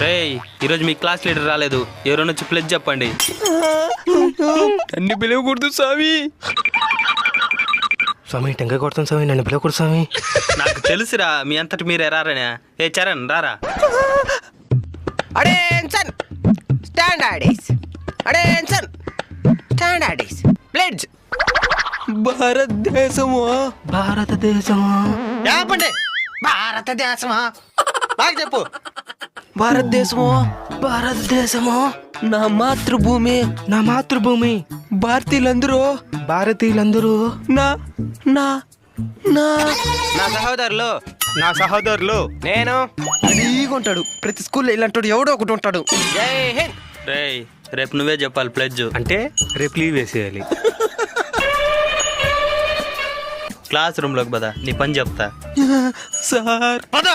రేయ్ ఈరోజు మీ class leader రాలేదు, ఎవరైనా వచ్చి ప్లెజ్ చెప్పండి. నన్ను పిలవకూడదు స్వామి. స్వామి టెంకాయ కొడతాను స్వామి, నన్ను పిలవకూడదు స్వామి. నాకు తెలుసురా మీ అంతటి మీరే రారనే. ఏ చరణ్ రారా. Attention standards, attention standards, pledge. భారతదేశము భారతదేశమా చెప్పండి. భారతదేశమా బాగా చెప్పు. భారతదేశము భారతదేశమా నా మాతృభూమి. నా మాతృభూమి. భారతీయులందరూ భారతీయులందరూ నా నా నా నా సహోదరులు, నా సహోదరులు. నేను రెడీగా ఉంటాడు. ప్రతి స్కూల్లో ఇలాంటి ఎవడో ఒకటి ఉంటాడు. జై హింద్. రేయ్ రేపు నువ్వే చెప్పాలి ప్లెజ్. అంటే రేపు లీవ్ వేసేయాలి. క్లాస్ రూమ్ లోకి పద, నీ పని చెప్తా. సార్ పద.